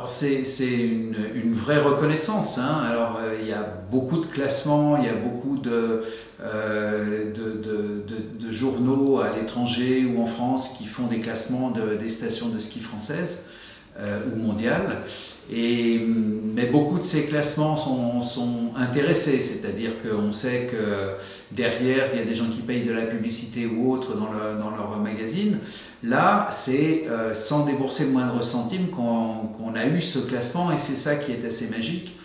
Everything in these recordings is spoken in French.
Alors c'est une vraie reconnaissance, hein. Alors il y a beaucoup de classements, il y a beaucoup de journaux à l'étranger ou en France qui font des classements des stations de ski françaises ou mondiales. Mais beaucoup de ces classements sont intéressés, c'est-à-dire qu'on sait que derrière, il y a des gens qui payent de la publicité ou autre dans leur magazine. Là, c'est sans débourser le moindre centime qu'on a eu ce classement, et c'est ça qui est assez magique.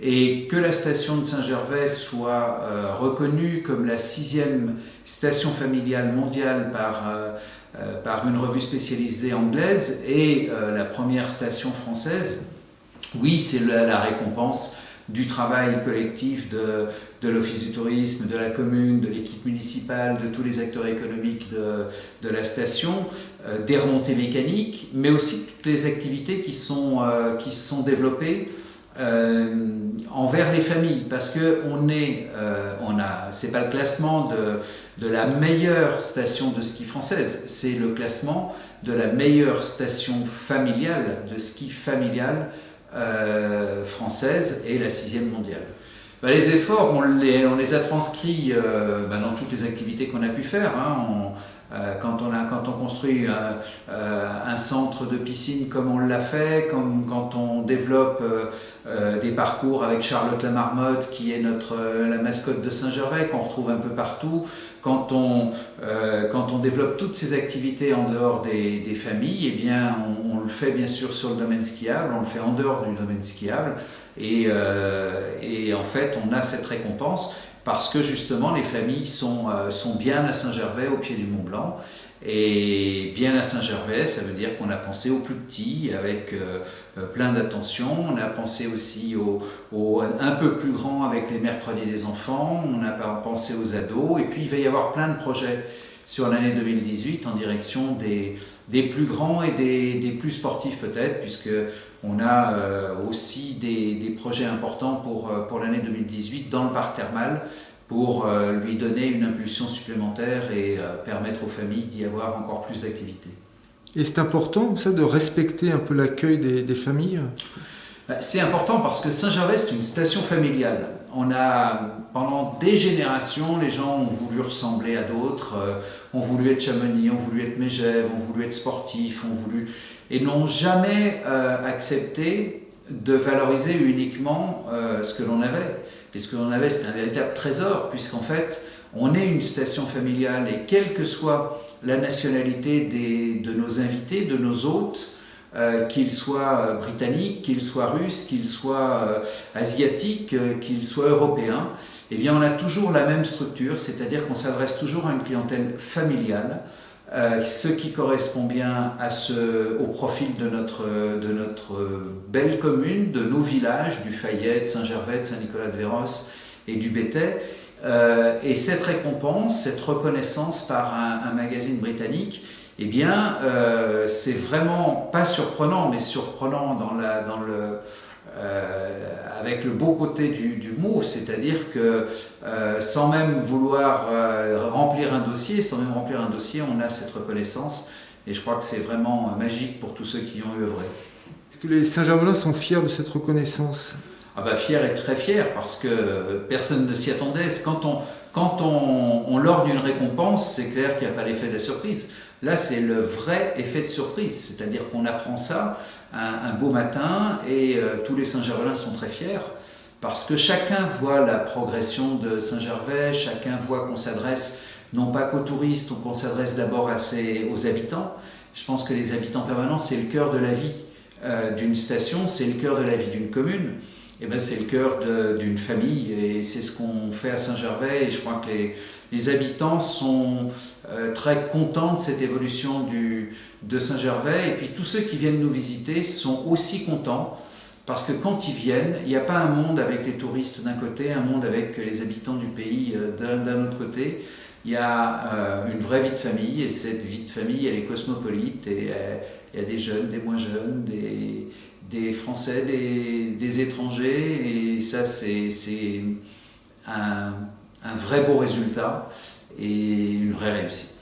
Et que la station de Saint-Gervais soit reconnue comme la 6e station familiale mondiale par une revue spécialisée anglaise et la première station française, oui, c'est la récompense du travail collectif de l'Office du tourisme, de la commune, de l'équipe municipale, de tous les acteurs économiques de la station, des remontées mécaniques, mais aussi toutes les activités qui sont développées envers les familles, parce que c'est pas le classement de la meilleure station de ski française, c'est le classement de la meilleure station familiale de ski familial française et la 6e mondiale. Les efforts, on les a transcrits dans toutes les activités qu'on a pu faire, hein. Quand on construit un centre de piscine comme on l'a fait, quand on développe des parcours avec Charlotte la Marmotte qui est la mascotte de Saint-Gervais, qu'on retrouve un peu partout, quand on développe toutes ces activités en dehors des familles, eh bien on le fait bien sûr sur le domaine skiable, on le fait en dehors du domaine skiable, et en fait on a cette récompense parce que justement les familles sont bien à Saint-Gervais au pied du Mont Blanc. Et bien à Saint-Gervais, ça veut dire qu'on a pensé aux plus petits avec plein d'attention. On a pensé aussi aux un peu plus grands avec les mercredis des enfants. On a pensé aux ados. Et puis il va y avoir plein de projets sur l'année 2018 en direction des plus grands et des plus sportifs peut-être, puisque on a aussi des projets importants pour l'année 2018 dans le parc thermal, pour lui donner une impulsion supplémentaire et permettre aux familles d'y avoir encore plus d'activités. Et c'est important, ça, de respecter un peu l'accueil des familles ? C'est important parce que Saint-Gervais, c'est une station familiale. Pendant des générations, les gens ont voulu ressembler à d'autres, ont voulu être Chamonix, ont voulu être Megève, ont voulu être sportifs, et n'ont jamais accepté de valoriser uniquement ce que l'on avait. Et ce que l'on avait, c'était un véritable trésor, puisqu'en fait, on est une station familiale, et quelle que soit la nationalité de nos invités, de nos hôtes, qu'ils soient britanniques, qu'ils soient russes, qu'ils soient asiatiques, qu'ils soient européens, eh bien on a toujours la même structure, c'est-à-dire qu'on s'adresse toujours à une clientèle familiale, ce qui correspond bien au profil de notre belle commune, de nos villages, du Fayet, de Saint-Gervais, de Saint-Nicolas-de-Véros et du Béthais. Et cette récompense, cette reconnaissance par un magazine britannique, eh bien, c'est vraiment pas surprenant, mais surprenant avec le beau côté du mot, c'est-à-dire que sans même vouloir remplir un dossier, on a cette reconnaissance, et je crois que c'est vraiment magique pour tous ceux qui y ont œuvré. Est-ce que les Saint-Germainois sont fiers de cette reconnaissance ? Fiers et très fiers, parce que personne ne s'y attendait. Quand on lors d'une récompense, c'est clair qu'il n'y a pas l'effet de la surprise. Là, c'est le vrai effet de surprise, c'est-à-dire qu'on apprend ça un beau matin, et tous les Saint-Germainois sont très fiers, parce que chacun voit la progression de Saint-Gervais, chacun voit qu'on s'adresse non pas qu'aux touristes, qu'on s'adresse d'abord aux habitants. Je pense que les habitants permanents, c'est le cœur de la vie d'une station, c'est le cœur de la vie d'une commune. Et c'est le cœur d'une famille, et c'est ce qu'on fait à Saint-Gervais, et je crois que les habitants sont très contents de cette évolution de Saint-Gervais, et puis tous ceux qui viennent nous visiter sont aussi contents, parce que quand ils viennent, il n'y a pas un monde avec les touristes d'un côté, un monde avec les habitants du pays d'un autre côté. Il y a une vraie vie de famille, et cette vie de famille, elle est cosmopolite, et il y a des jeunes, des moins jeunes, des Français, des étrangers, et ça c'est un vrai beau résultat et une vraie réussite.